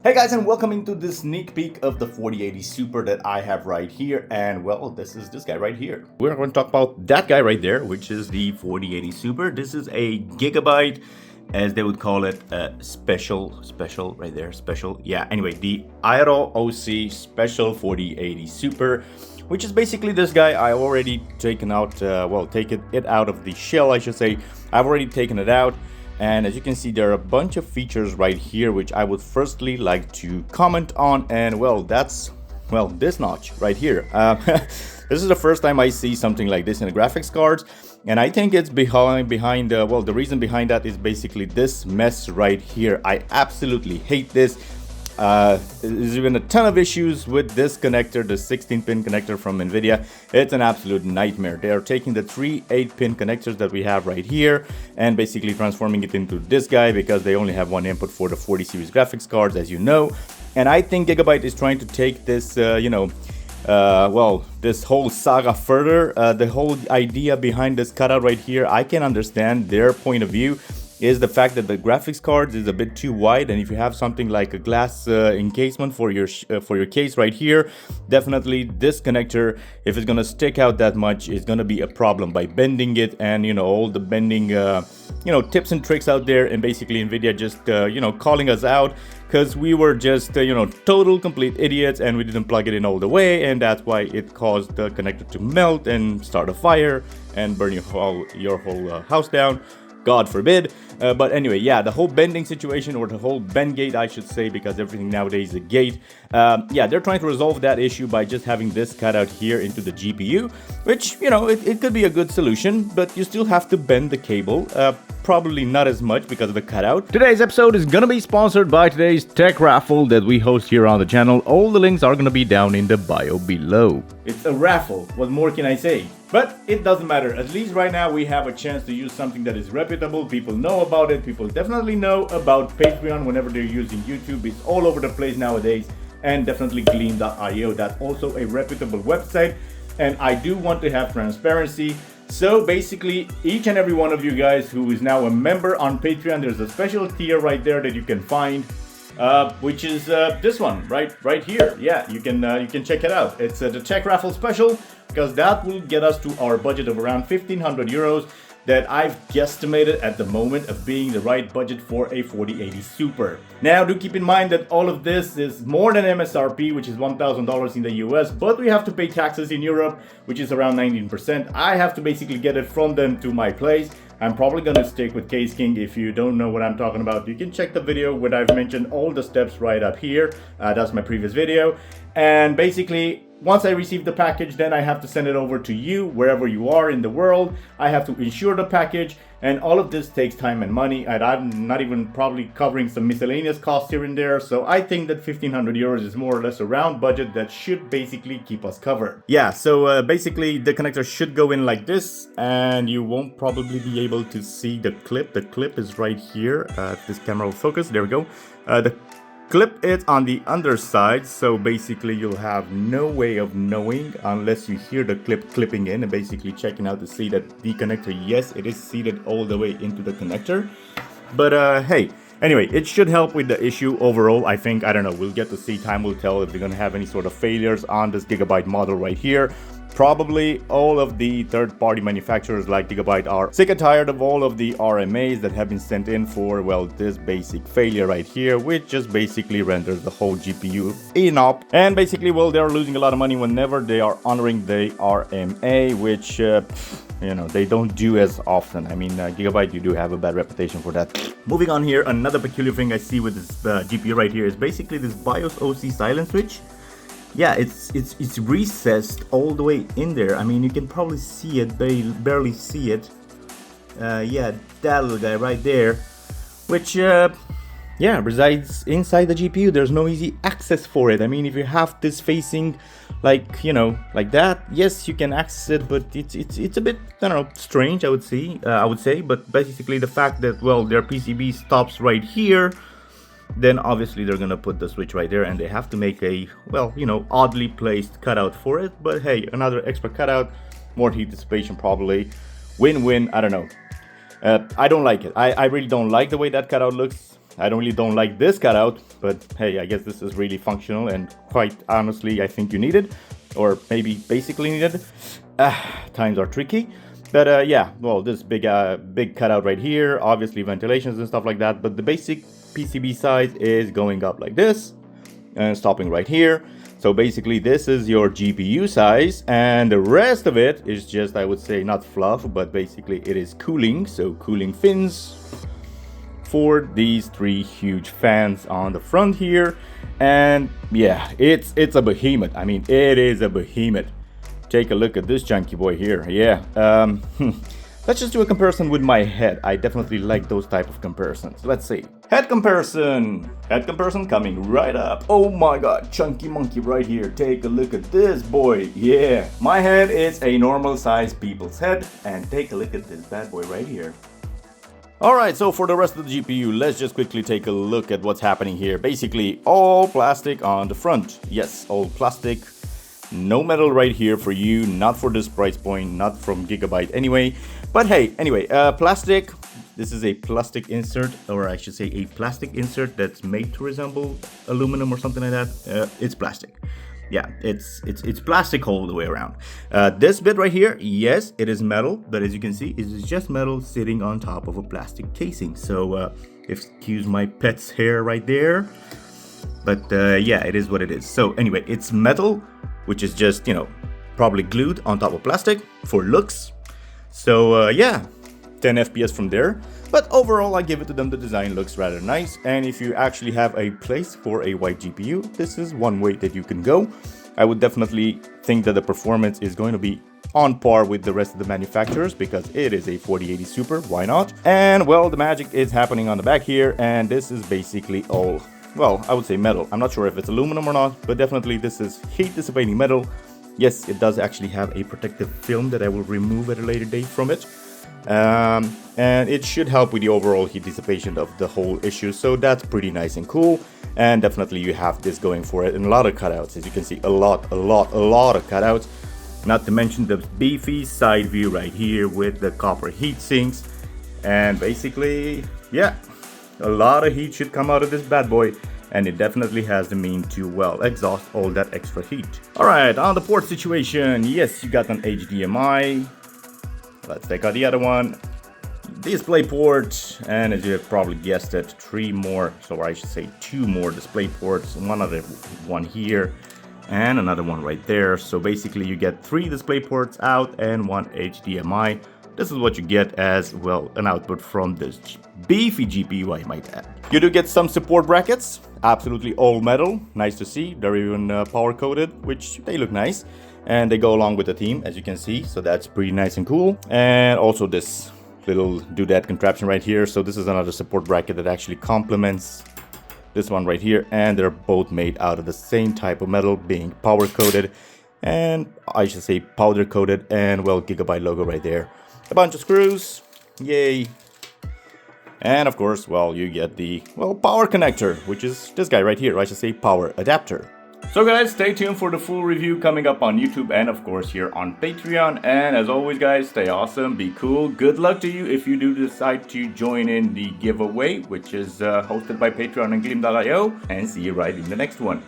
Hey guys, and welcome into this sneak peek of the 4080 Super that I have right here. And well, this is this guy right here. We're going to talk about that guy right there, which is the 4080 Super. This is a gigabyte, as they would call it, special right there, special. Yeah, anyway, the Aero OC Special 4080 Super, which is basically this guy. I already taken out, taken it out of the shell, I should say. I've already taken it out. And as you can see, there are a bunch of features right here, which I would firstly like to comment on. And well, that's, well, this notch right here. This is the first time I see something like this in the graphics cards. And I think it's the reason behind that is basically this mess right here. I absolutely hate this. There's even a ton of issues with this connector, the 16-pin connector from nvidia. It's an absolute nightmare. They are taking the three 8-pin connectors that we have right here and basically transforming it into this guy, because they only have one input for the 40 series graphics cards, as you know. And I think Gigabyte is trying to take this, this whole saga further. The whole idea behind this cutout right here, I can understand their point of view, is the fact that the graphics card is a bit too wide, and if you have something like a glass encasement for your case right here, definitely this connector, if it's gonna stick out that much, is gonna be a problem by bending it. And all the bending tips and tricks out there, and basically nvidia just calling us out because we were just total complete idiots and we didn't plug it in all the way, and that's why it caused the connector to melt and start a fire and burn your whole house down. God forbid. But anyway, yeah, the whole bending situation, or the whole bend gate, I should say, because everything nowadays is a gate. Yeah, they're trying to resolve that issue by just having this cut out here into the GPU, which, it could be a good solution, but you still have to bend the cable. Probably not as much because of the cutout. Today's episode is gonna be sponsored by today's tech raffle that we host here on the channel. All the links are gonna be down in the bio below. It's a raffle. What more can I say? But it doesn't matter. At least right now we have a chance to use something that is reputable. People know about it. People definitely know about Patreon whenever they're using YouTube. It's all over the place nowadays. And definitely Gleam.io. That's also a reputable website. And I do want to have transparency. So basically, each and every one of you guys who is now a member on Patreon, there's a special tier right there that you can find, which is this one right here. Yeah, you can check it out. It's the Tech Raffle Special, because that will get us to our budget of around 1,500 euros that I've guesstimated at the moment of being the right budget for a 4080 Super. Now, do keep in mind that all of this is more than MSRP, which is $1,000 in the US, but we have to pay taxes in Europe, which is around 19%. I have to basically get it from them to my place. I'm probably gonna stick with Case King. If you don't know what I'm talking about, you can check the video where I've mentioned all the steps right up here. That's my previous video. And basically, once I receive the package, then I have to send it over to you wherever you are in the world. I have to insure the package, and all of this takes time and money, and I'm not even probably covering some miscellaneous costs here and there. So I think that 1,500 euros is more or less a round budget that should basically keep us covered. Yeah, so basically the connector should go in like this, and you won't probably be able to see the clip. The clip is right here. If this camera will focus, there we go. The clip is on the underside, so basically you'll have no way of knowing unless you hear the clip clipping in and basically checking out to see that the connector, yes, it is seated all the way into the connector. But hey, anyway, it should help with the issue overall. I think, I don't know, we'll get to see. Time will tell if they're gonna have any sort of failures on this Gigabyte model right here. Probably all of the third-party manufacturers like Gigabyte are sick and tired of all of the RMAs that have been sent in for, well, this basic failure right here, which just basically renders the whole GPU inop. And basically, well, they're losing a lot of money whenever they are honoring the RMA, which, they don't do as often. I mean, Gigabyte, you do have a bad reputation for that. Moving on here, another peculiar thing I see with this GPU right here is basically this BIOS OC silent switch. Yeah, it's recessed all the way in there. I mean, you can probably see it, barely see it. Yeah, that little guy right there, which resides inside the GPU. There's no easy access for it. I mean, if you have this facing like that, yes, you can access it, but it's a bit, I don't know, strange, I would say. But basically the fact that, well, their PCB stops right here, then obviously they're gonna put the switch right there, and they have to make a, well, oddly placed cutout for it. But hey, another extra cutout, more heat dissipation probably. Win-win, I don't know. I don't like it. I really don't like the way that cutout looks. I really don't like this cutout, but hey, I guess this is really functional and quite honestly, I think you need it, or maybe basically needed. Times are tricky. But yeah, well, this big cutout right here, obviously ventilations and stuff like that, but the basic PCB size is going up like this and stopping right here. So basically this is your GPU size, and the rest of it is just, I would say, not fluff, but basically it is cooling. So cooling fins for these 3 huge fans on the front here. And yeah, it's a behemoth. I mean, it is a behemoth. Take a look at this chunky boy here. Yeah, let's just do a comparison with my head. I definitely like those type of comparisons. Let's see. Head comparison. Head comparison coming right up. Oh my god, chunky monkey right here. Take a look at this boy. Yeah, my head is a normal size people's head. And take a look at this bad boy right here. Alright, so for the rest of the GPU, let's just quickly take a look at what's happening here. Basically, all plastic on the front. Yes, all plastic. No metal right here for you, not for this price point, not from Gigabyte anyway. But hey, anyway, plastic. This is a plastic insert, or I should say a plastic insert that's made to resemble aluminum or something like that. It's plastic. Yeah, it's plastic all the way around. This bit right here, yes, it is metal, but as you can see, it is just metal sitting on top of a plastic casing. So excuse my pet's hair right there. But yeah, it is what it is. So anyway, it's metal, which is just, you know, probably glued on top of plastic for looks. So yeah, 10 FPS from there. But overall, I give it to them. The design looks rather nice. And if you actually have a place for a white GPU, this is one way that you can go. I would definitely think that the performance is going to be on par with the rest of the manufacturers because it is a 4080 Super. Why not? And well, the magic is happening on the back here. And this is basically all, well, I would say metal. I'm not sure if it's aluminum or not, but definitely this is heat dissipating metal. Yes, it does actually have a protective film that I will remove at a later date from it. And it should help with the overall heat dissipation of the whole issue. So that's pretty nice and cool. And definitely you have this going for it. And a lot of cutouts, as you can see, a lot of cutouts. Not to mention the beefy side view right here with the copper heat sinks. And basically, yeah, a lot of heat should come out of this bad boy, and it definitely has the mean to, well, exhaust all that extra heat. Alright, on the port situation, yes, you got an HDMI. Let's take out the other one. Display port, and as you have probably guessed it, 3 more, so I should say 2 more display ports. One here, and another one right there. So basically you get 3 display ports out and 1 HDMI. This is what you get as, well, an output from this beefy GPU, I might add. You do get some support brackets, absolutely all metal, nice to see. They're even power coated, which they look nice. And they go along with the theme, as you can see, so that's pretty nice and cool. And also this little doodad contraption right here. So this is another support bracket that actually complements this one right here. And they're both made out of the same type of metal, being power coated. And I should say powder coated, and well, Gigabyte logo right there. A bunch of screws, yay. And of course, well, you get the, well, power connector, which is this guy right here, or I should say power adapter. So guys, stay tuned for the full review coming up on YouTube and of course here on Patreon. And as always guys, stay awesome, be cool. Good luck to you if you do decide to join in the giveaway, which is hosted by Patreon and Gleam.io. And see you right in the next one.